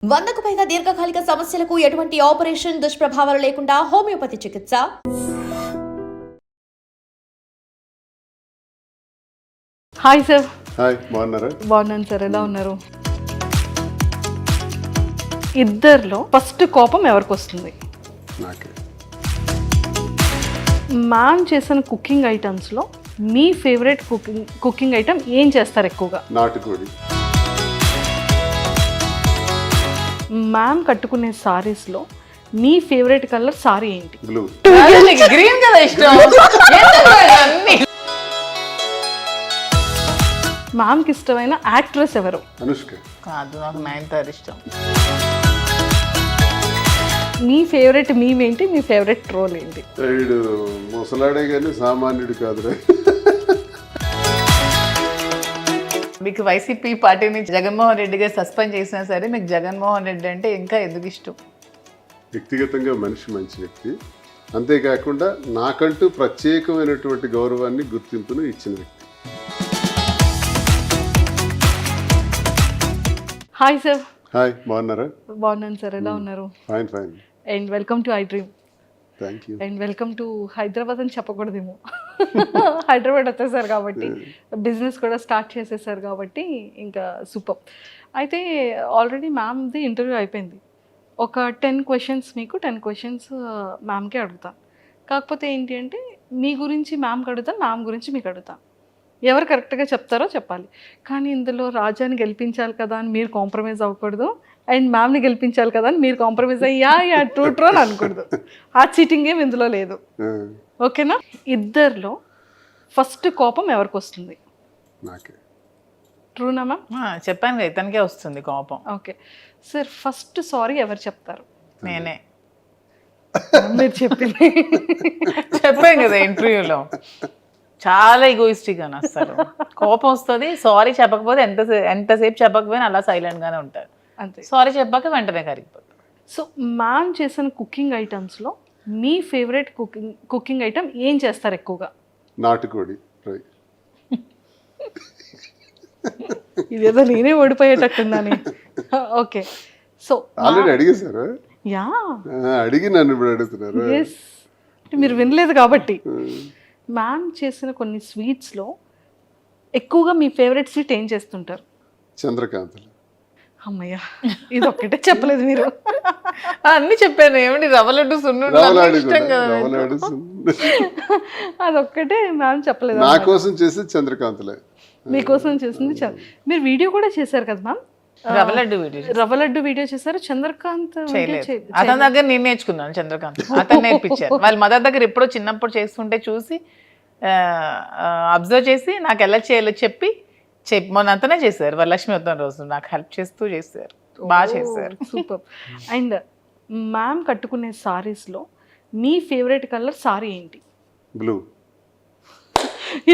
100కు పైగా దీర్ఘకాలిక సమస్యలకు ఎటువంటి ఆపరేషన్ దుష్ప్రభావాలు లేకుండా హోమియోపతి చికిత్స. Hi sir. హాయ్, బాగున్నారా? బాగున్నాను సార్, ఎలా ఉన్నారు? ఇద్దరిలో ఫస్ట్ కోపం ఎవరికి వస్తుంది? నాకే. మ్యామ్ చేసిన కుకింగ్ ఐటమ్స్లో మీ ఫేవరెట్ కుకింగ్ ఐటమ్ ఏం చేస్తారు ఎక్కువగా? నాటుకోడి. మ్యామ్ కట్టుకునే సారీస్లో మీ ఫేవరెట్ కలర్ సారీ ఏంటి? బ్లూ. గ్రీన్ కదా ఇష్టం. మ్యామ్కి ఇష్టమైన యాక్ట్రెస్ ఎవరు? అనుష్క. కాదు, నాకు నయనతార ఇష్టం. మీ ఫేవరెట్ మీమ్ ఏంటి? మీ ఫేవరెట్ ట్రోల్ ఏంటి? వీడు ముసలాడే కానీ సామాన్యుడు కాదురా. మీకు వైసీపీ పార్టీని జగన్మోహన్ రెడ్డి గారు సస్పెండ్ చేసినా సరే మీకు జగన్మోహన్ రెడ్డి అంటే ఇంకా ఎందుకు ఇష్టం? వ్యక్తిగతంగా మనిషి మంచి వ్యక్తి, అంతేకాకుండా నాకంటూ ప్రత్యేకమైనటువంటి గౌరవాన్ని గుర్తింపును ఇచ్చిన వ్యక్తి. Hi sir. హాయ్, బాగున్నారా? బాగున్నాను సార్, ఎలా ఉన్నారు? Fine fine. And welcome to I dream. Thank you. And welcome to Hyderabad అని చెప్పకూడదేమో. హైదరాబాద్ వచ్చేసారు కాబట్టి, బిజినెస్ కూడా స్టార్ట్ చేసేసారు కాబట్టి ఇంకా సూపర్. అయితే ఆల్రెడీ మ్యామ్ది ఇంటర్వ్యూ అయిపోయింది. ఒక 10 క్వశ్చన్స్ మీకు, 10 క్వశ్చన్స్ మ్యామ్కే అడుగుతాను. కాకపోతే ఏంటి అంటే మీ గురించి మ్యామ్కి అడుగుతాను, మ్యామ్ గురించి మీకు అడుగుతాను. ఎవరు కరెక్ట్గా చెప్తారో చెప్పాలి. కానీ ఇందులో రాజాని గెలిపించాలి కదా అని మీరు కాంప్రమైజ్ అవ్వకూడదు, అండ్ మ్యామ్ని గెలిపించాలి కదా అని మీరు కాంప్రమైజ్ అయ్యా ట్రూ అని అనకూడదు. ఆ చీటింగ్ ఏం ఇందులో లేదు, ఓకేనా? ఇద్దరిలో ఫస్ట్ కోపం ఎవరికి వస్తుంది? నాకే. ట్రూనా మ్యామ్? చెప్పాను కదా, ఇతనికే వస్తుంది కోపం. ఓకే సార్, ఫస్ట్ సారీ ఎవరు చెప్తారు? నేనే మీరు చెప్పింది. చెప్పాను కదా ఇంటర్వ్యూలో, చాలా ఈగోయిస్టిక్ అని వస్తారు. కోపం వస్తుంది, సారీ చెప్పకపోతే ఎంతసేపు చెప్పకపోయినా అలా సైలెంట్గానే ఉంటారు. అంతే. సారీ చెప్పాక వెంటనే కరిగిపోతారు. సో మ్యామ్ చేసిన కుకింగ్ ఐటమ్స్లో మీ ఫేవరెట్ కుకింగ్ ఐటమ్ ఏం చేస్తారు ఎక్కువగా? నాటుకోడి ఫ్రై. ఇదేదో నేనే ఓడిపోయేటట్టుందని. ఓకే, సో ఆల్రెడీ అడిగేశారా? యా, అడిగి నన్ను ఇప్పుడు అడుగుతున్నారు. ఎస్, మీరు వినలేదు కాబట్టి. మ్యామ్ చేసిన కొన్ని స్వీట్స్లో ఎక్కువగా మీ ఫేవరెట్ స్వీట్ ఏం చేస్తుంటారు? చంద్రకాంతలు. అమ్మయ్య, ఇది ఒక్కటే చెప్పలేదు మీరు. అన్ని చెప్పాను. ఏమిటి రవ్వ లడ్డు, సున్నుండలు రవ్వలాడు ఇష్టం కూడా, కదా. రవ్వలాడు. అదొక్కటే మ్యామ్ చెప్పలేదు. నా కోసం చేసి చంద్రకాంతలే. మీకోసం చేసింది మీరు వీడియో కూడా చేశారు కదా మ్యామ్? రవ్వ లడ్డు వీడియో రవ్వ లడ్డు వీడియో చేశారు. చంద్రకాంత్ అతని దగ్గర నేను నేర్చుకున్నాను. చంద్రకాంత్ అతను నేర్పించారు. వాళ్ళ మదర్ దగ్గర ఎప్పుడో చిన్నప్పుడు చేస్తుంటే చూసి అబ్జర్వ్ చేసి నాకు ఎలా చేయాలో చెప్పి మొన్న అంతనే చేశారు. వరలక్ష్మి వద్దం రోజు నాకు హెల్ప్ చేస్తూ చేశారు. బాగా చేశారు. సూపర్. అండ్ మ్యామ్ కట్టుకునే సారీస్లో మీ ఫేవరెట్ కలర్ సారీ ఏంటి? బ్లూ.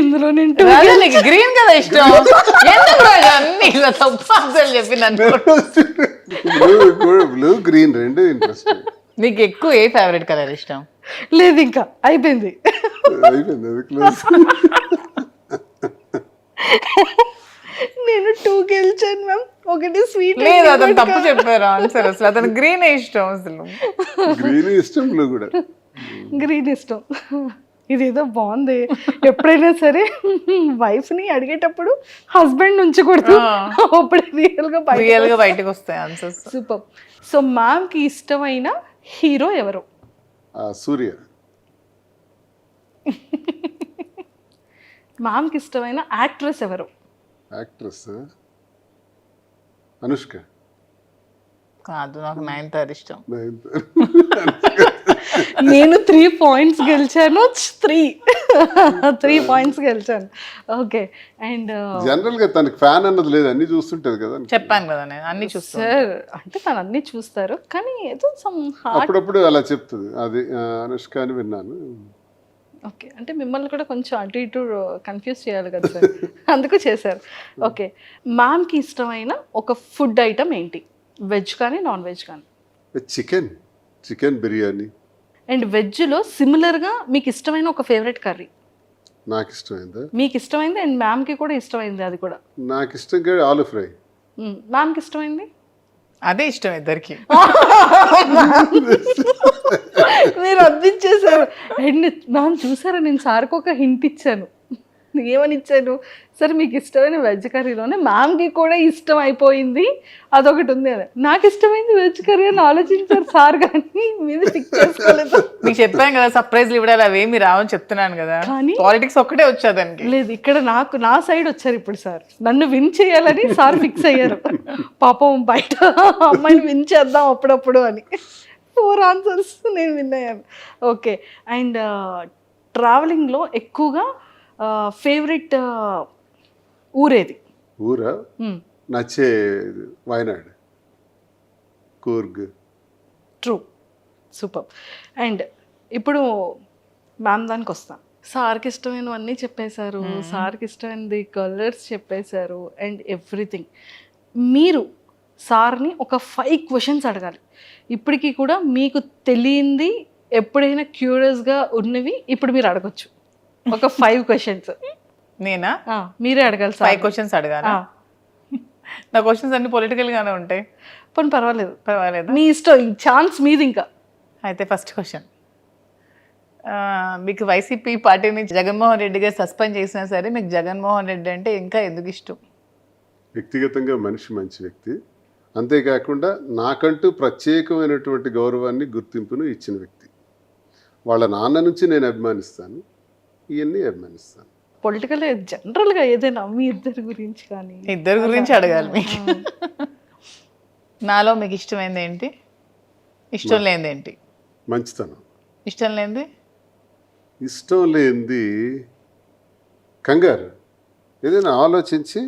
ఇందులో నేను గ్రీన్ కదా ఇష్టం. అన్ని తప్పు ఆన్సర్లు చెప్పినాను. బ్లూ గ్రీన్ రెండు ఇంట్రెస్ట్. నీకు ఎక్కువ ఏ ఫేవరెట్ కలర్ ఇష్టం? లేదు, ఇంకా అయిపోయింది. అయిపోయింది, అది క్లోజ్. నేను 2 గెలిచాను మ్యామ్, ఒకటి స్వీట్. లేదు, అతను తప్పు చెప్పారు ఆన్సర్. అసలు అతను గ్రీన్ ఇష్టం. అసలు గ్రీన్ ఇష్టం, బ్లూ కూడా. గ్రీన్ ఇష్టం. ఇదేదో బాగుంది. ఎప్పుడైనా సరే వైఫ్ని అడిగేటప్పుడు హస్బెండ్ ఉంచకూడదు, అప్పుడు రియల్ గా బయటకు వస్తాయి ఆన్సర్స్. సూపర్. సో మ్యామ్కి ఇష్టమైన హీరో ఎవరు? సూర్య. మ్యామ్కి ఇష్టమైన యాక్ట్రెస్ ఎవరు? యాక్ట్రెస్ అనుష్క. కాదు, నాకు నయనతార ఇష్టం. నేను 3 పాయింట్స్ గెలిచాను. 3 పాయింట్స్ గెలిచాను. ఓకే. అండ్ జనరల్ గా తనకి ఫ్యాన్ అన్నది లేదు, అన్ని చూస్తుంటది కదా. చెప్పాను కదా, నేను అన్ని చూస్తాను సార్. అంటే తను అన్ని చూస్తారు, కానీ ఏదో సమ్ అప్పుడప్పుడు అలా చెప్తుంది. అది అనుష్క అని విన్నాను. ఓకే, అంటే మిమ్మల్ని కూడా కొంచెం అటు ఇటు కన్ఫ్యూజ్ చేయాలి కదా సార్, అందుకు చేశారు. ఓకే, మ్యామ్కి ఇష్టమైన ఒక ఫుడ్ ఐటమ్ ఏంటి? వెజ్ కానీ నాన్ వెజ్ కానీ? చికెన్ బిర్యానీ. అండ్ వెజ్లో సిమిలర్గా మీకు ఇష్టమైన ఒక ఫేవరెట్ కర్రీ? నాకు ఇష్టమైందా? మీకు ఇష్టమైంది అండ్ మ్యామ్కి కూడా ఇష్టమైంది అది కూడా. నాకు ఇష్టంగా ఆలు ఫ్రై. మ్యామ్కి ఇష్టమైంది అదే ఇష్టం ఇద్దరికి. మీరు అందించేశారు. అండ్ మ్యామ్ చూసారా, నేను సార్కి ఒక హింట్ ఇచ్చాను. ఏమని ఇచ్చాను, సరే మీకు ఇష్టమైన వెజ్ కర్రీలోనే మ్యామ్కి కూడా ఇష్టం అయిపోయింది అదొకటి ఉంది అని. నాకు ఇష్టమైంది వెజ్ కర్రీ అని ఆలోచించారు సార్, కానీ మీద టిక్ చేసుకోలేదు. మీకు చెప్పాను కదా సర్ప్రైజ్లు ఇవ్వడాలి అవేమి రావని చెప్తున్నాను కదా. కానీ- పాలిటిక్స్ ఒక్కటే వచ్చేదానికి. లేదు, ఇక్కడ నా సైడ్ వచ్చారు ఇప్పుడు సార్. నన్ను విన్ చేయాలని సార్ ఫిక్స్ అయ్యారు. పాపం బయట అమ్మాయిని విన్ చేద్దాం అప్పుడప్పుడు అని. 4 ఆన్సర్స్ నేను విన్ అయ్యాను. ఓకే. అండ్ ట్రావెలింగ్లో ఎక్కువగా ఫేవరెట్ ఊరేది? ఊరా నచ్చే Wayanad, Coorg. True, super. And ఇప్పుడు మ్యామ్ దానికి వస్తాం. సార్కి ఇష్టమైనవన్నీ చెప్పేశారు, సార్కి ఇష్టమైనది కలర్స్ చెప్పేశారు అండ్ ఎవ్రీథింగ్. మీరు సార్ని ఒక 5 క్వశ్చన్స్ అడగాలి. ఇప్పటికీ కూడా మీకు తెలియంది ఎప్పుడైనా క్యూరియస్గా ఉన్నవి ఇప్పుడు మీరు అడగొచ్చు. ఒక 5 క్వశ్చన్స్ నేనా? మీరే అడగాలి. 5 క్వశ్చన్స్ అడగాలి. నా క్వశ్చన్స్ అన్ని పొలిటికల్ గానే ఉంటాయి. పోనీ పర్వాలేదు, పర్వాలేదు. మీ ఇష్టం, ఛాన్స్ మీది. ఇంకా అయితే ఫస్ట్ క్వశ్చన్, మీకు వైసీపీ పార్టీని జగన్మోహన్ రెడ్డి గారు సస్పెండ్ చేసినా సరే మీకు జగన్మోహన్ రెడ్డి అంటే ఇంకా ఎందుకు ఇష్టం? వ్యక్తిగతంగా మనిషి మంచి వ్యక్తి, అంతేకాకుండా నాకంటూ ప్రత్యేకమైనటువంటి గౌరవాన్ని గుర్తింపును ఇచ్చిన వ్యక్తి. వాళ్ళ నాన్న నుంచి నేను అభిమానిస్తాను, ఇవన్నీ అభిమానిస్తాను. పొలిటికల్ జనరల్గా ఏదైనా మీ ఇద్దరి గురించి కానీ. ఇద్దరు గురించి అడగాలి మీకు. నాలో మీకు ఇష్టమైంది ఏంటి, ఇష్టం లేనిది ఏంటి? మంచితనం. ఇష్టం లేనిది? ఇష్టం లేనిది కంగారు. ఏదైనా ఆలోచించి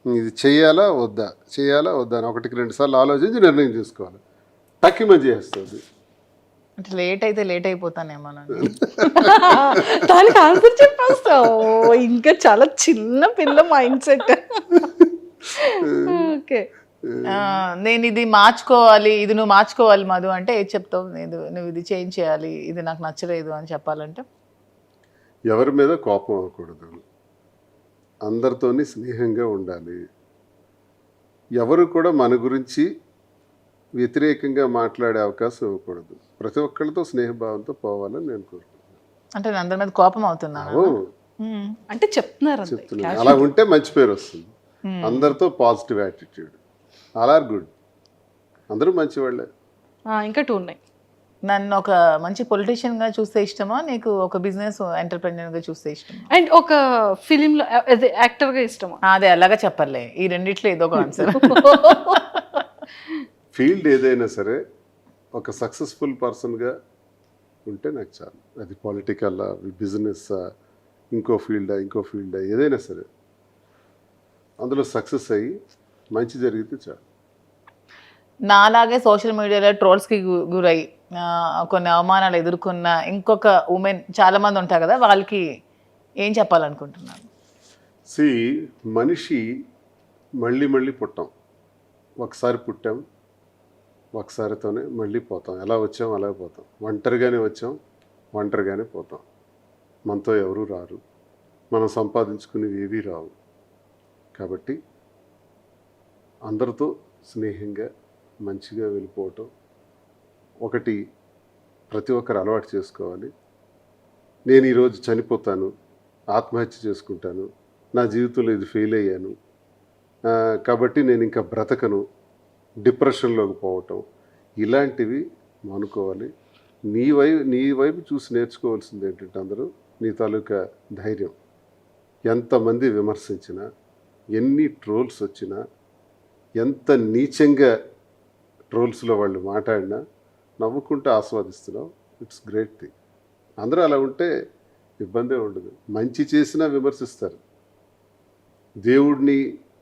ఇది చేయాలా వద్దా అని 1-2 సార్లు ఆలోచించి నిర్ణయం తీసుకోవాలి. టక్కిమని చేస్తుంది. అంటే లేట్ అయితే లేట్ అయిపోతానేమోనండి. దానికి ఆన్సర్ చెప్పేస్తావు. ఇంకా చాలా చిన్న పిల్ల మైండ్ సెట్. ఓకే. నేను ఇది మార్చుకోవాలి, ఇది నువ్వు మార్చుకోవాలి మధు అంటే ఏది చెప్తావు? నువ్వు ఇది చేంజ్ చేయాలి, ఇది నాకు నచ్చలేదు అని చెప్పాలంటే? ఎవరి మీద కోపం అవ్వకూడదు, అందరితోని స్నేహంగా ఉండాలి, ఎవరు కూడా మన గురించి వ్యతిరేకంగా మాట్లాడే అవకాశం ఇవ్వకూడదు, ప్రతి ఒక్కరితో స్నేహభావంతో పోవాలని నేను కోరుకుంటున్నాను. అంటే నేను అందరి మీద కోపం అవుతున్నాను అంటే చెప్తున్నారు. చెప్తున్నాను, అలా ఉంటే మంచి పేరు వస్తుంది. అందరితో positive attitude, all are good, అందరూ మంచివాళ్ళే. ఇంకా 2 ఉన్నాయి. నన్ను ఒక మంచి పొలిటీషియన్ గా చూస్తే ఇష్టమా, నీకు ఒక బిజినెస్ ఎంటర్ప్రెన్యూర్ గా చూస్తే ఇష్టమా, అండ్ ఒక ఫిలింలో యాక్టర్ గా ఇష్టమా? అదే అలాగా చెప్పలే, ఈ రెండిట్లో ఏదో ఒక ఆన్సర్. ఫీల్డ్ ఏదైనా సరే ఒక సక్సెస్ఫుల్ పర్సన్గా ఉంటే నాకు చాలు. అది పొలిటికల్లా, బిజినెస్, ఇంకో ఫీల్డా ఏదైనా సరే అందులో సక్సెస్ అయ్యి మంచి జరిగితే చాలు. నాలాగే సోషల్ మీడియాలో ట్రోల్స్కి గురై కొన్ని అవమానాలు ఎదుర్కొన్న ఇంకొక ఉమెన్ చాలామంది ఉంటారు కదా, వాళ్ళకి ఏం చెప్పాలనుకుంటున్నాను? మనిషి మళ్ళీ పుట్టాం, ఒకసారి పుట్టాం, ఒకసారితోనే మళ్ళీ పోతాం. ఎలా వచ్చాం అలాగే పోతాం. ఒంటరిగానే వచ్చాం, ఒంటరిగానే పోతాం. మనతో ఎవరూ రారు, మనం సంపాదించుకునేవి ఏవీ రావు. కాబట్టి అందరితో స్నేహంగా మంచిగా వెళ్ళిపోవటం ఒకటి ప్రతి ఒక్కరు అలవాటు చేసుకోవాలి. నేను ఈరోజు చనిపోతాను, ఆత్మహత్య చేసుకుంటాను, నా జీవితంలో ఇది ఫెయిల్ అయ్యాను కాబట్టి నేను ఇంకా బ్రతకను, డిప్రెషన్లోకి పోవటం, ఇలాంటివి మానుకోవాలి. నీ వైపు చూసి నేర్చుకోవాల్సింది ఏంటంటే అందరూ నీ తాలూకా ధైర్యం. ఎంతమంది విమర్శించినా, ఎన్ని ట్రోల్స్ వచ్చినా, ఎంత నీచంగా ట్రోల్స్లో వాళ్ళు మాట్లాడినా నవ్వుకుంటూ ఆస్వాదిస్తున్నావు. It's great thing. అందరూ అలా ఉంటే ఇబ్బందే ఉండదు. మంచి చేసినా విమర్శిస్తారు, దేవుడిని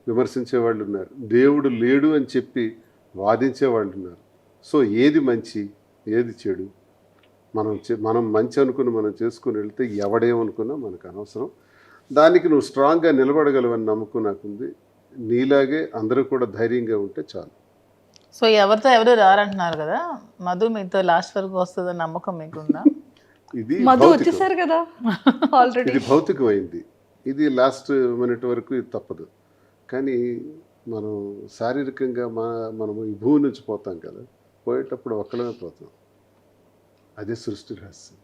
విమర్శించే వాళ్ళు ఉన్నారు, దేవుడు లేడు అని చెప్పి వాదించే వాళ్ళు ఉన్నారు. సో ఏది మంచి ఏది చెడు మనం మంచి అనుకుని మనం చేసుకుని వెళ్తే ఎవడేమనుకున్నా మనకు అనవసరం. దానికి నువ్వు స్ట్రాంగ్గా నిలబడగలవని నమ్మకం నాకుంది. నీలాగే అందరూ కూడా ధైర్యంగా ఉంటే చాలు. సో ఎవరితో ఎవరు రారంటున్నారు కదా, మధు మీతో లాస్ట్ వరకు వస్తుందని నమ్మకం మీకుందా? ఇది మధు వచ్చేసారు కదా ఆల్రెడీ. ఇది భౌతికమైంది, ఇది లాస్ట్ మినిట్ వరకు ఇది తప్పదు. కానీ మనం శారీరకంగా మనము ఈ భూమి నుంచి పోతాం కదా, పోయేటప్పుడు ఒక్కడమే పోతాం. అదే సృష్టి రహస్యం.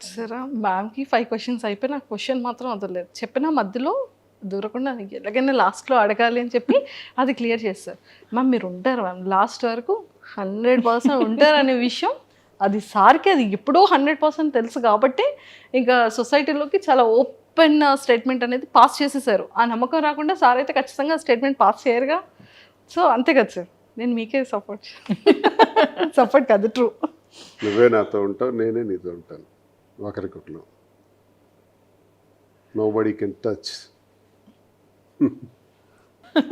సరే మ్యామ్కి 5 క్వశ్చన్స్ అయిపోయి నాకు క్వశ్చన్ మాత్రం వదలలేదు. చెప్పిన మధ్యలో దూరకుండా ఎలాగైనా లాస్ట్లో అడగాలి అని చెప్పి అది క్లియర్ చేస్తారు. మ్యామ్ మీరు ఉంటారు మ్యామ్ లాస్ట్ వరకు 100% ఉంటారు అనే విషయం అది సార్కి అది ఎప్పుడో 100% తెలుసు కాబట్టి ఇంకా సొసైటీలోకి చాలా ఓపెన్ స్టేట్మెంట్ అనేది పాస్ చేసేసారు. ఆ నమ్మకం రాకుండా సార్ అయితే ఖచ్చితంగా స్టేట్మెంట్ పాస్ చేయరుగా. సో అంతే కదా సార్, నేను మీకే సపోర్ట్ కాదు, ట్రూ. నువ్వే నాతో ఉంటావు, నేనే నీతో ఉంటాను, ఒకరికొకరు. Nobody can touch.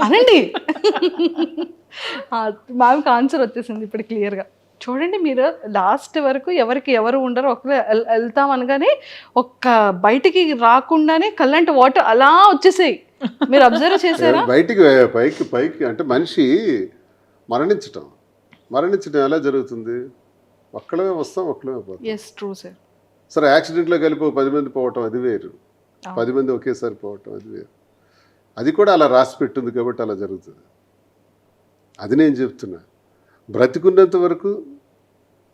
అనండి. మ్యామ్కి ఆన్సర్ వచ్చేసింది ఇప్పుడు క్లియర్గా. చూడండి మీరు లాస్ట్ వరకు ఎవరికి ఎవరు ఉండరు, ఒకరు వెళ్తాం అనగానే ఒక్క బయటికి రాకుండానే కల్లంటి వాటర్ అలా వచ్చేసాయి. మీరు అబ్జర్వ్ చేశారా? బయటికి పైకి అంటే మనిషి మరణించటం ఎలా జరుగుతుంది? ఒక్కడమే వస్తాం, ఒక్కడమే పోతాం. Yes true sir. సరే యాక్సిడెంట్లో కలిపి 10 మంది పోవటం అది వేరు, 10 మంది ఒకేసారి పోవటం అది వేరు. అది కూడా అలా రాసి పెట్టింది కాబట్టి అలా జరుగుతుంది. అది నేను చెప్తున్నా, బ్రతికున్నంత వరకు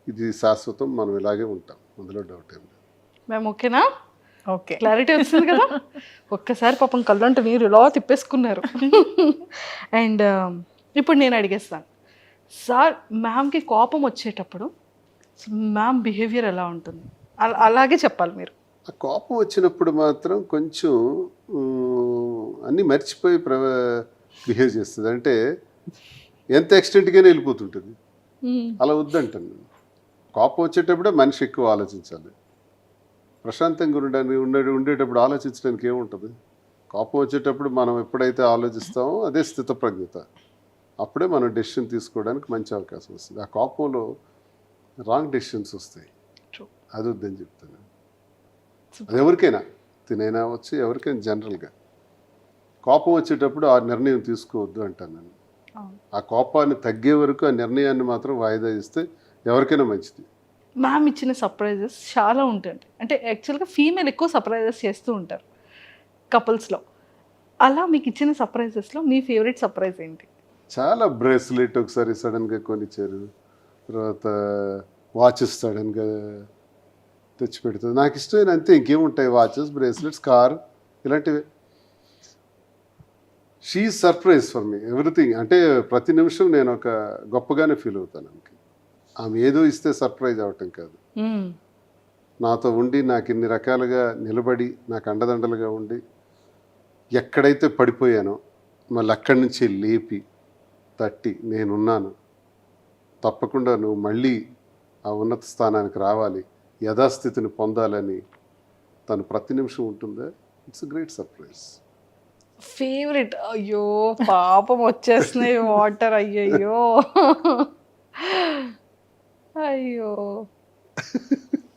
ఇది శాశ్వతం, మనం ఇలాగే ఉంటాం, అందులో డౌట్ ఏం లేదు. మేము ఓకేనా? ఓకే, క్లారిటీ వచ్చింది కదా. ఒక్కసారి పాపం కళ్ళంట నీరు ఇలా తిప్పేసుకున్నారు. అండ్ ఇప్పుడు నేను అడిగేస్తాను సార్, మ్యామ్కి కోపం వచ్చేటప్పుడు మ్యామ్ బిహేవియర్ ఎలా ఉంటుంది? అలాగే చెప్పాలి మీరు. ఆ కోపం వచ్చినప్పుడు మాత్రం కొంచెం అన్నీ మర్చిపోయి బిహేవ్ చేస్తుంది. అంటే ఎంత ఎక్స్టెంట్గానే వెళ్ళిపోతుంటుంది. అలా వద్దంటాను నేను. కోపం వచ్చేటప్పుడే మనిషి ఎక్కువ ఆలోచించాలి. ప్రశాంతంగా ఉండేటప్పుడు ఆలోచించడానికి ఏముంటుంది? కోపం వచ్చేటప్పుడు మనం ఎప్పుడైతే ఆలోచిస్తామో అదే స్థితప్రజ్ఞత. అప్పుడే మనం డెసిషన్ తీసుకోవడానికి మంచి అవకాశం వస్తుంది. ఆ కోపంలో రాంగ్ డెసిషన్స్ వస్తాయి. అది వద్దని చెప్తాను. అది ఎవరికైనా తినైనా వచ్చి ఎవరికైనా జనరల్గా కోపం వచ్చేటప్పుడు ఆ నిర్ణయం తీసుకోవద్దు అంటాను నేను. ఆ కోపాన్ని తగ్గే వరకు ఆ నిర్ణయాన్ని మాత్రం వాయిదా ఇస్తే ఎవరికైనా మంచిది. మ్యామ్ ఇచ్చిన సర్ప్రైజెస్ చాలా ఉంటాయి. అంటే యాక్చువల్గా ఫీమేల్ ఎక్కువ సర్ప్రైజెస్ చేస్తూ ఉంటారు కపుల్స్లో. అలా మీకు ఇచ్చిన సర్ప్రైజెస్లో మీ ఫేవరెట్ సర్ప్రైజ్ ఏంటి? చాలా బ్రేస్లెట్ ఒకసారి సడన్గా కొనిచ్చారు, తర్వాత వాచెస్ సడన్గా తెచ్చి పెడుతుంది. నాకు ఇష్టమైన అంతే, ఇంకేముంటాయి? వాచెస్, బ్రేస్లెట్స్, కార్, ఇలాంటివి. She surprise for me everything. అంటే ప్రతి నిమిషం నేను ఒక గొప్పగానే ఫీల్ అవుతాను. ఆమె ఏదో ఇస్తే సర్ప్రైజ్ అవటం కాదు, నాతో ఉండి నాకు ఇన్ని రకాలుగా నిలబడి నాకు అండదండలుగా ఉండి ఎక్కడైతే పడిపోయానో మళ్ళీ అక్కడి నుంచి లేపి తట్టి నేనున్నాను, తప్పకుండా నువ్వు మళ్ళీ ఆ ఉన్నత స్థానానికి రావాలి, యథాస్థితిని పొందాలని తను ప్రతి నిమిషం ఉంటుందా. It's great surprise. ఫేవరెట్? అయ్యో పాపం వచ్చేస్తున్నాయి వాటర్. అయ్యయ్యో అయ్యో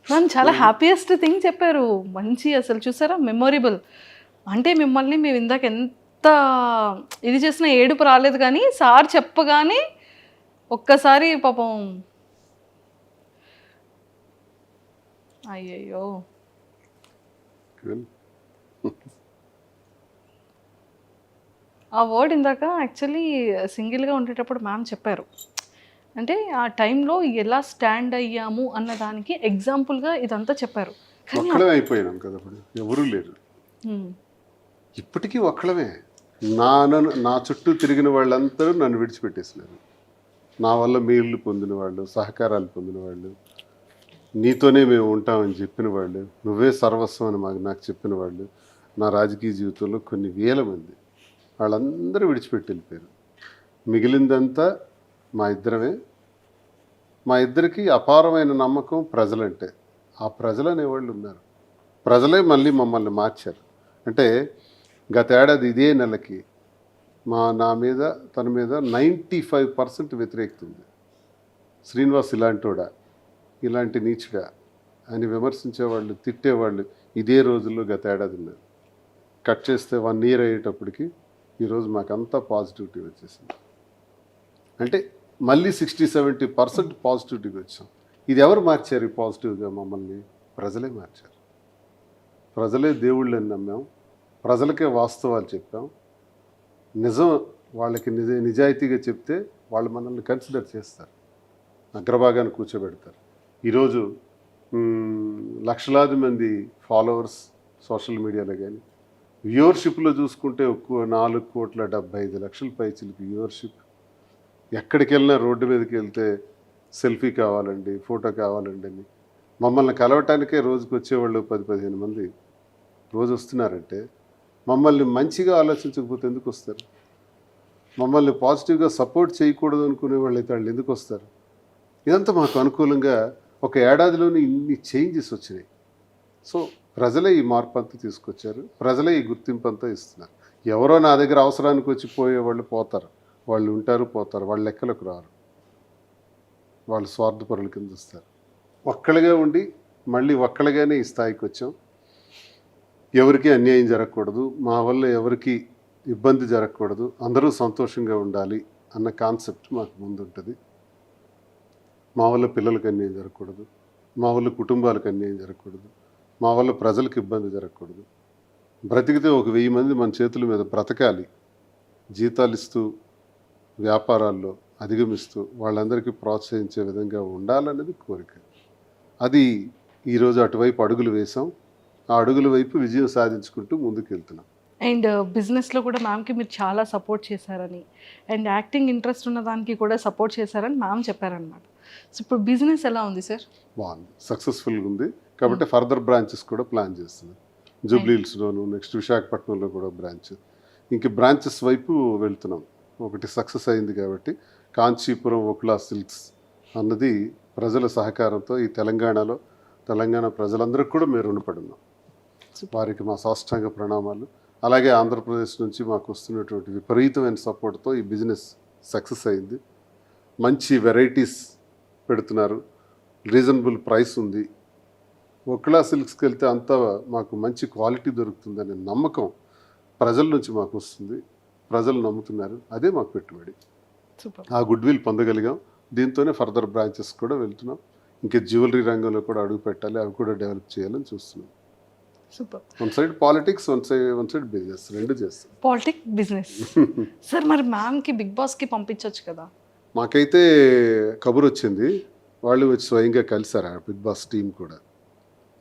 మ్యామ్ చాలా హ్యాపీయెస్ట్ థింగ్ చెప్పారు. మంచి అసలు చూసారా మెమొరబుల్. అంటే మిమ్మల్ని మేము ఇందాక ఎంత ఇది చేసిన ఏడుపు రాలేదు, కానీ సార్ చెప్పగానే ఒక్కసారి పాపం అయ్యయ్యో. ఆ వర్డ్ ఇందాక యాక్చువల్లీ సింగిల్గా ఉండేటప్పుడు మ్యామ్ చెప్పారు. అంటే ఆ టైంలో ఎలా స్టాండ్ అయ్యాము అన్న దానికి ఎగ్జాంపుల్గా ఇదంతా చెప్పారు. ఒక్కడే అయిపోయినాం కదా, ఇప్పుడు ఎవరూ లేరు. ఇప్పటికీ ఒక్కడమే. నా చుట్టూ తిరిగిన వాళ్ళందరూ నన్ను విడిచిపెట్టేసినారు. నా వల్ల మేళ్ళు పొందిన వాళ్ళు, సహకారాలు పొందిన వాళ్ళు, నీతోనే మేము ఉంటామని చెప్పిన వాళ్ళు, నువ్వే సర్వస్వం అని నాకు చెప్పిన వాళ్ళు, నా రాజకీయ జీవితంలో కొన్ని వేల మంది, వాళ్ళందరూ విడిచిపెట్టి వెళ్ళిపోయారు. మిగిలిందంతా మా ఇద్దరమే. మా ఇద్దరికి అపారమైన నమ్మకం ప్రజలంటే. ఆ ప్రజలు అనేవాళ్ళు ఉన్నారు. ప్రజలే మళ్ళీ మమ్మల్ని మార్చారు. అంటే గత ఏడాది ఇదే నెలకి నా మీద తన మీద 95% వ్యతిరేకత ఉంది. శ్రీనివాస్ ఇలాంటోడా, ఇలాంటి నీచుడా అని విమర్శించేవాళ్ళు, తిట్టేవాళ్ళు ఇదే రోజుల్లో గత ఏడాది ఉన్నారు. కట్ చేస్తే 1 year అయ్యేటప్పటికి ఈరోజు మాకంతా పాజిటివిటీ వచ్చేసింది. అంటే మళ్ళీ 60-70% పాజిటివిటీకి వచ్చాం. ఇది ఎవరు మార్చారు ఈ పాజిటివ్గా? మమ్మల్ని ప్రజలే మార్చారు. ప్రజలే దేవుళ్ళని నమ్మాం, ప్రజలకే వాస్తవాలు చెప్పాం, నిజం వాళ్ళకి నిజాయితీగా చెప్తే వాళ్ళు మనల్ని కన్సిడర్ చేస్తారు, అగ్రభాగాన్ని కూర్చోబెడతారు. ఈరోజు లక్షలాది మంది ఫాలోవర్స్ సోషల్ మీడియాలో కానీ, వ్యూవర్షిప్లో చూసుకుంటే 4,75,00,000 పైచిలకి వ్యూవర్షిప్. ఎక్కడికి వెళ్ళినా రోడ్డు మీదకి వెళ్తే సెల్ఫీ కావాలండి, ఫోటో కావాలండి అని మమ్మల్ని కలవటానికే రోజుకి వచ్చేవాళ్ళు 10-15 మంది రోజు వస్తున్నారంటే మమ్మల్ని మంచిగా ఆలోచించకపోతే ఎందుకు వస్తారు? మమ్మల్ని పాజిటివ్గా సపోర్ట్ చేయకూడదు అనుకునే వాళ్ళు అయితే వాళ్ళు ఎందుకు వస్తారు? ఇదంతా మాకు అనుకూలంగా ఒక ఏడాదిలోనే ఇన్ని చేంజెస్ వచ్చినాయి. సో ప్రజలే ఈ మార్పు అంతా తీసుకొచ్చారు, ప్రజలే ఈ గుర్తింపు అంతా ఇస్తున్నారు. ఎవరో నా దగ్గర అవసరానికి వచ్చి పోయేవాళ్ళు పోతారు, వాళ్ళు ఉంటారు పోతారు, వాళ్ళ లెక్కలకు రారు, వాళ్ళు స్వార్థపరుల కింద వస్తారు. ఒక్కళ్ళగా ఉండి మళ్ళీ ఒక్కళ్ళగానే ఈ స్థాయికి వచ్చాం. ఎవరికి అన్యాయం జరగకూడదు, మా వల్ల ఎవరికి ఇబ్బంది జరగకూడదు, అందరూ సంతోషంగా ఉండాలి అన్న కాన్సెప్ట్ మాకు ముందు ఉంటుంది. మా వల్ల పిల్లలకు అన్యాయం జరగకూడదు, మా వల్ల కుటుంబాలకు అన్యాయం జరగకూడదు, మా వల్ల ప్రజలకు ఇబ్బంది జరగకూడదు. బ్రతికితే 1,000 మంది మన చేతుల మీద బ్రతకాలి, జీతాలు ఇస్తూ వ్యాపారాల్లో అధిగమిస్తూ వాళ్ళందరికీ ప్రోత్సహించే విధంగా ఉండాలనేది కోరిక. అది ఈరోజు అటువైపు అడుగులు వేసాం. ఆ అడుగుల వైపు విజయం సాధించుకుంటూ ముందుకు వెళ్తున్నాం. అండ్ బిజినెస్లో కూడా మ్యామ్కి మీరు చాలా సపోర్ట్ చేశారని, అండ్ యాక్టింగ్ ఇంట్రెస్ట్ ఉన్న దానికి కూడా సపోర్ట్ చేశారని మ్యామ్ చెప్పారనమాట. సో ఇప్పుడు బిజినెస్ ఎలా ఉంది సార్? బాగుంది, సక్సెస్ఫుల్గా ఉంది. కాబట్టి ఫర్దర్ బ్రాంచెస్ కూడా ప్లాన్ చేస్తున్నాం. జూబ్లీ హిల్స్లోను, నెక్స్ట్ విశాఖపట్నంలో కూడా బ్రాంచ్, ఇంక బ్రాంచెస్ వైపు వెళ్తున్నాం. ఒకటి సక్సెస్ అయింది కాబట్టి కాంచీపురం ఓక్లా సిల్క్స్ అన్నది ప్రజల సహకారంతో ఈ తెలంగాణ ప్రజలందరికీ కూడా మేము రుణపడి ఉన్నాం. వారికి మా సాష్టాంగ ప్రణామాలు. అలాగే ఆంధ్రప్రదేశ్ నుంచి మాకు వస్తున్నటువంటి విపరీతమైన సపోర్ట్తో ఈ బిజినెస్ సక్సెస్ అయింది. మంచి వెరైటీస్ పెడుతున్నారు, రీజనబుల్ ప్రైస్ ఉంది. ఓక్లా సిల్క్స్కి వెళ్తే అంతా మాకు మంచి క్వాలిటీ దొరుకుతుందనే నమ్మకం ప్రజల నుంచి మాకు వస్తుంది, ప్రజలు నమ్ముతున్నారు. అదే మాకు పెట్టుబడి. సూపర్. ఆ గుడ్ విల్ పొందగలిగాం. దీంతోనే ఫర్దర్ బ్రాంచెస్ కూడా వెళ్తున్నాం. ఇంకా జ్యువెలరీ రంగంలో కూడా అడుగు పెట్టాలి, అవి కూడా డెవలప్ చేయాలని చూస్తున్నాం. Super. One side politics, one side business, రెండు చేస్తాం. Politic business. సార్ మరి మ్యామ్కి బిగ్ బాస్కి పంపించవచ్చు కదా? మాకైతే కబురు వచ్చింది, వాళ్ళు వచ్చి స్వయంగా కలిసారు ఆ బిగ్ బాస్ టీం కూడా.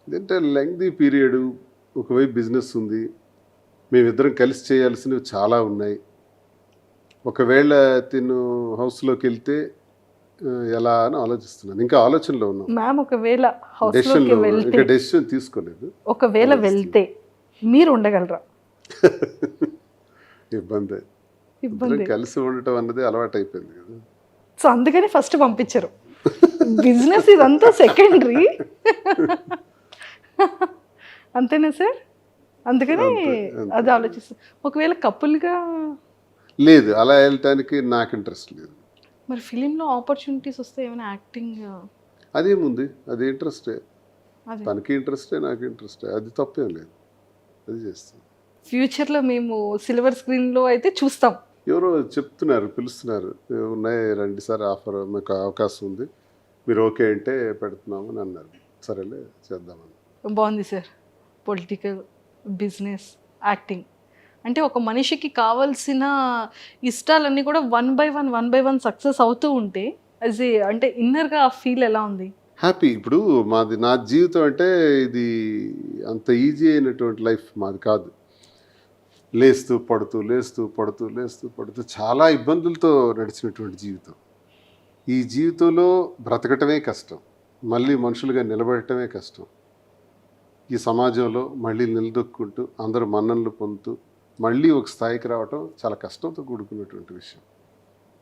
ఇదంటే లెంగ్దీ పీరియడ్, ఒకవైపు బిజినెస్ ఉంది, మేమిద్దరం కలిసి చేయాల్సినవి చాలా ఉన్నాయి. ఒకవేళ తిను హౌస్లోకి వెళ్తే ఎలా అని ఆలోచిస్తున్నాను. ఇంకా ఆలోచనలో ఉన్నాం. మ్యామ్ ఒకవేళ హౌస్లోకి వెళ్తే, ఇంకా డెసిషన్ తీసుకోలేదు. ఒకవేళ వెళ్తే మీరు ఉండగలరా? ఇబ్బంది. ఇబ్బంది. కలిసి ఉండటం అన్నది అలవాటు అయిపోయింది కదా. సో అందుకని ఫస్ట్ పంపించరు. బిజినెస్ ఇదంతా సెకండరీ. అంతేనా సార్? అందుకని అది ఆలోచిస్తాను. ఒకవేళ కపుల్గా లేదు, అలా వెళ్ళటానికి నాకు ఇంట్రెస్ట్ లేదు. మరి ఫిలింలో ఆపర్చునిటీస్ వస్తే ఏమైనా యాక్టింగ్ అదేముంది, అది ఇంట్రెస్టే. అదే తనకి ఇంట్రెస్టే, నాకు ఇంట్రెస్టే, అది తప్పేం లేదు, అది చేస్తాం. ఫ్యూచర్లో మేము సిల్వర్ స్క్రీన్లో అయితే చూస్తాం. ఎవరో చెప్తున్నారు, పిలుస్తున్నారు, ఉన్నాయి రండి సార్, ఆఫర్ మీకు అవకాశం ఉంది, మీరు ఓకే అంటే పెడుతున్నామని అన్నారు. సరేలే చేద్దామని. బాగుంది సార్. పొలిటికల్, బిజినెస్, యాక్టింగ్ అంటే ఒక మనిషికి కావాల్సిన ఇష్టాలన్నీ కూడా వన్ బై వన్ సక్సెస్ అవుతూ ఉంటే యాజ్ ఏ అంటే ఇన్నర్గా ఆ ఫీల్ ఎలా ఉంది? హ్యాపీ. ఇప్పుడు నా జీవితం అంటే ఇది అంత ఈజీ అయినటువంటి లైఫ్ మాది కాదు. లేస్తూ పడుతూ చాలా ఇబ్బందులతో నడిచినటువంటి జీవితం. ఈ జీవితంలో బ్రతకటమే కష్టం, మళ్ళీ మనుషులుగా నిలబడటమే కష్టం. ఈ సమాజంలో మళ్ళీ నిలదొక్కుంటూ అందరూ మన్ననలు పొందుతూ మళ్ళీ ఒక స్థాయికి రావటం చాలా కష్టంతో కూడుకున్నటువంటి విషయం.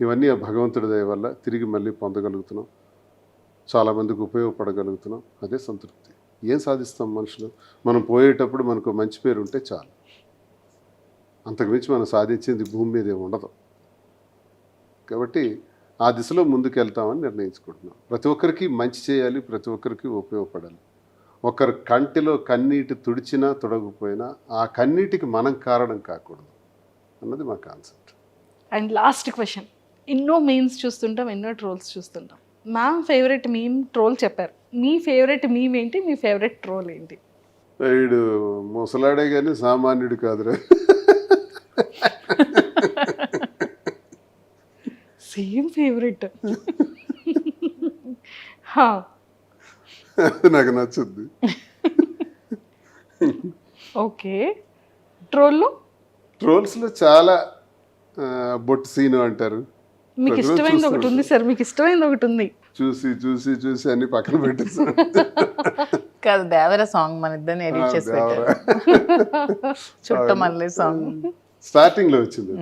ఇవన్నీ ఆ భగవంతుడి దయ వల్ల తిరిగి మళ్ళీ పొందగలుగుతున్నాం, చాలామందికి ఉపయోగపడగలుగుతున్నాం. అదే సంతృప్తి. ఏం సాధిస్తాం మనుషులు? మనం పోయేటప్పుడు మనకు మంచి పేరు ఉంటే చాలు, అంతకుమించి మనం సాధించింది భూమి మీద ఏమి ఉండదు. కాబట్టి ఆ దిశలో ముందుకు వెళ్తామని నిర్ణయించుకుంటున్నాం. ప్రతి ఒక్కరికి మంచి చేయాలి, ప్రతి ఒక్కరికి ఉపయోగపడాలి. ఒకరి కంటిలో కన్నీటి తుడిచినా తుడగపోయినా ఆ కన్నీటికి మనం కారణం కాకూడదు అన్నది మా కాన్సెప్ట్. అండ్ లాస్ట్ క్వశ్చన్, ఎన్నో మీమ్స్ చూస్తుంటాం, ఎన్నో ట్రోల్స్ చూస్తుంటాం. మ్యామ్ ఫేవరెట్ మీమ్ ట్రోల్ చెప్పారు, మీ ఫేవరెట్ మీమ్ ఏంటి, మీ ఫేవరెట్ ట్రోల్ ఏంటి? వీడు ముసలాడే కానీ సామాన్యుడు కాదురా. Same favourite. నాకు నచ్చుద్ది. ఓకే. ట్రోల్లో ట్రోల్స్లో చాలా బొట్టు సీను అంటారు. మీకు ఇష్టమైనది ఒకటి ఉంది సార్, మీకు ఇష్టమైనది ఒకటి ఉంది. చూసి చూసి చూసి అన్ని పక్కన పెట్టేసాను. కాదు, దేవర సాంగ్ మన ఇద్దరిని ఎడిట్ చేసి పెట్టారు. చుట్ట మళ్ళీ సాంగ్ స్టార్టింగ్ లో వచ్చింది.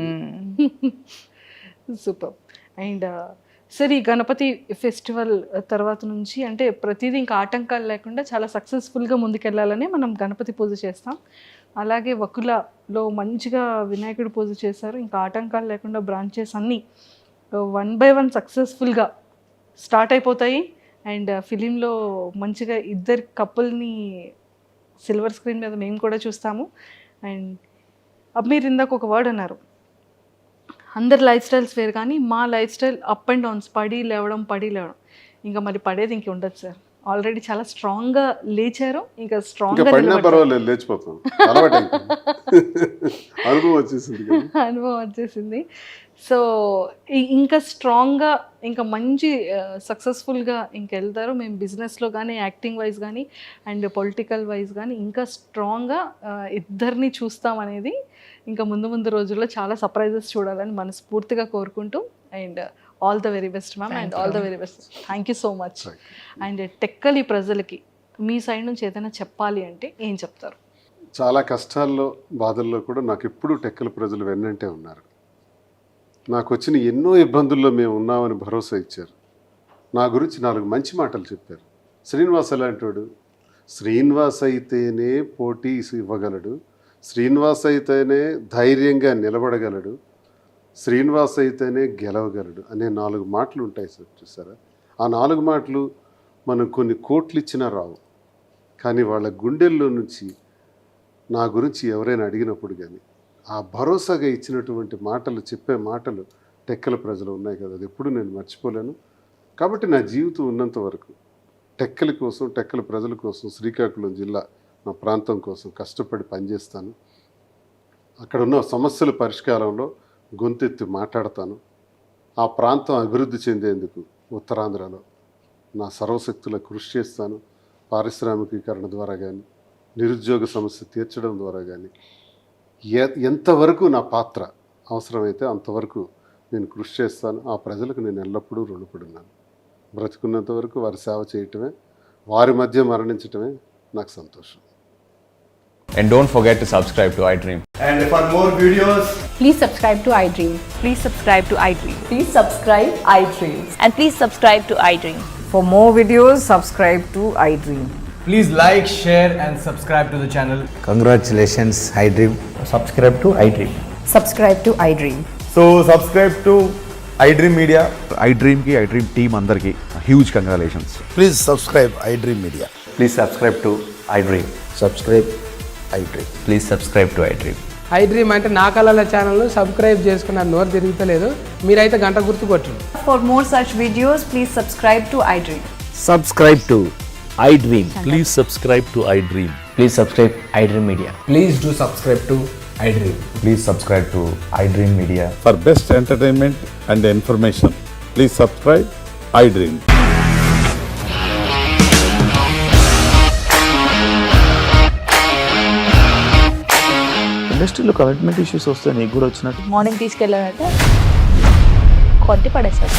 సూపర్. అండ్ సార్, ఈ గణపతి ఫెస్టివల్ తర్వాత నుంచి అంటే ప్రతిదీ ఇంకా ఆటంకాలు లేకుండా చాలా సక్సెస్ఫుల్గా ముందుకెళ్ళాలని మనం గణపతి పూజ చేస్తాం. అలాగే వకులలో మంచిగా వినాయకుడి పూజ చేశారు. ఇంకా ఆటంకాలు లేకుండా బ్రాంచెస్ అన్నీ 1 by 1 సక్సెస్ఫుల్గా స్టార్ట్ అయిపోతాయి. అండ్ ఫిలింలో మంచిగా ఇద్దరు కపుల్ని సిల్వర్ స్క్రీన్ మీద మేము కూడా చూస్తాము. అండ్ మీరు ఇందాక ఒక వర్డ్ అన్నారు, అందరి లైఫ్ స్టైల్స్ వేరు కానీ మా life style up and downs, పడి లేవడం. ఇంకా మరి పడేది ఇంక ఉండదు సార్. ఆల్రెడీ చాలా స్ట్రాంగ్గా లేచారు, ఇంకా స్ట్రాంగ్గా పర్వాలేదు, లేచిపోతాం. అనుభవం వచ్చేసింది. సో ఇంకా స్ట్రాంగ్గా, ఇంకా మంచి సక్సెస్ఫుల్గా ఇంకా వెళ్తారు. మేము బిజినెస్లో కానీ, యాక్టింగ్ వైజ్ కానీ, అండ్ పొలిటికల్ వైజ్ కానీ ఇంకా స్ట్రాంగ్గా ఇద్దరిని చూస్తామనేది ఇంకా ముందు రోజుల్లో చాలా సర్ప్రైజెస్ చూడాలని మనస్ఫూర్తిగా కోరుకుంటూ, and all the very best ma'am, and all the very best. Thank you so much. And Tekkali ప్రజలకి మీ సైడ్ నుంచి ఏదైనా చెప్పాలి అంటే ఏం చెప్తారు? చాలా కష్టాల్లో, బాధల్లో కూడా నాకు ఎప్పుడూ టెక్కలి ప్రజలు వెన్నంటే ఉన్నారు. నాకు వచ్చిన ఎన్నో ఇబ్బందుల్లో మేము ఉన్నామని భరోసా ఇచ్చారు. నా గురించి 4 మంచి మాటలు చెప్పారు. శ్రీనివాస్ అలాంటివాడు, శ్రీనివాస్ అయితేనే పోటీ ఇవ్వగలడు, శ్రీనివాస్ అయితేనే ధైర్యంగా నిలబడగలడు, శ్రీనివాస్ అయితేనే గెలవగలడు అనే 4 మాటలు ఉంటాయి సార్. చూసారా, ఆ 4 మాటలు మనం కొన్ని కోట్లు ఇచ్చినా రావు. కానీ వాళ్ళ గుండెల్లో నుంచి నా గురించి ఎవరైనా అడిగినప్పుడు కానీ ఆ భరోసాగా ఇచ్చినటువంటి మాటలు, చెప్పే మాటలు టెక్కల ప్రజలు ఉన్నాయి కదా, అది ఎప్పుడు నేను మర్చిపోలేను. కాబట్టి నా జీవితం ఉన్నంత వరకు టెక్కల కోసం, టెక్కల ప్రజల కోసం, శ్రీకాకుళం జిల్లా నా ప్రాంతం కోసం కష్టపడి పనిచేస్తాను. అక్కడ ఉన్న సమస్యల పరిష్కారంలో గొంతెత్తి మాట్లాడతాను. ఆ ప్రాంతం అభివృద్ధి చెందేందుకు ఉత్తరాంధ్రలో నా సర్వశక్తుల కృషి చేస్తాను. పారిశ్రామికీకరణ ద్వారా కానీ, నిరుద్యోగ సమస్య తీర్చడం ద్వారా కానీ ఎంతవరకు నా పాత్ర అవసరమైతే అంతవరకు నేను కృషి చేస్తాను. ఆ ప్రజలకు నేను ఎల్లప్పుడూ రుణపడి ఉన్నాను. బ్రతికున్నంత వరకు వారి సేవ చేయటమే, వారి మధ్య మరణించటమే నాకు సంతోషం. And don't forget to subscribe to iDream. And for more videos, Please subscribe to iDream. Please subscribe to iDream. Please subscribe iDream. And please subscribe to iDream. For more videos, subscribe to iDream. please like, share and subscribe to the channel. Congratulations, iDream. Subscribe to iDream. Subscribe to iDream. So subscribe to iDream Media. iDream ki iDream team andarki huge congratulations. Please subscribe iDream Media. Please subscribe to iDream. Subscribe iDream. Please subscribe to iDream. iDream అంటే నా కళల channel subscribe చేసుకున్న నోరు తిరుగుతలేదు, మీరైతే గంట గుర్తు కొట్టండి. For more such videos, please subscribe to iDream. Subscribe to iDream. Please subscribe to iDream. Please subscribe iDream Media. Please do subscribe to iDream. Please subscribe to iDream Media. For best entertainment and information, please subscribe iDream. ఇండస్ట్రీలో commitment issues వస్తే నీకు కూడా వచ్చినట్టు morning తీసుకెళ్ళాలంటే కొట్టి పడేసాడు.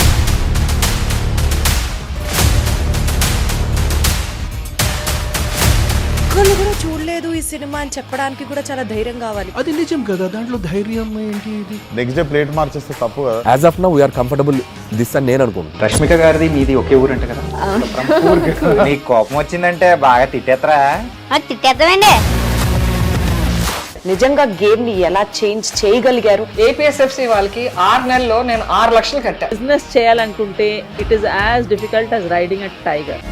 ఒక్కళ్ళు కూడా చూడలేదు ఈ సినిమా అని చెప్పడానికి కూడా చాలా ధైర్యం కావాలి. అది నిజం కదా, దాంట్లో ధైర్యం ఏంటి? ఇది నెక్స్ట్ డే ప్లేట్ మార్చేస్తే తప్పు కదా. As of now, we are comfortable this అని నేను అనుకుంటున్నాను. రష్మిక గారిది మీది ఒకే ఊరంట కదా. నీకు కోపం వచ్చిందంటే బాగా తిట్టేత్తరా? తిట్టేద్దామండి. నిజంగా గేమ్ ని ఎలా చేంజ్ చేయగలిగారు? ఏపీఎస్ఎఫ్సి వాళ్ళకి 6 నెలల్లో నేను 6 లక్షలు కట్టా. బిజినెస్ చేయాలనుకుంటే it is as difficult as riding a tiger.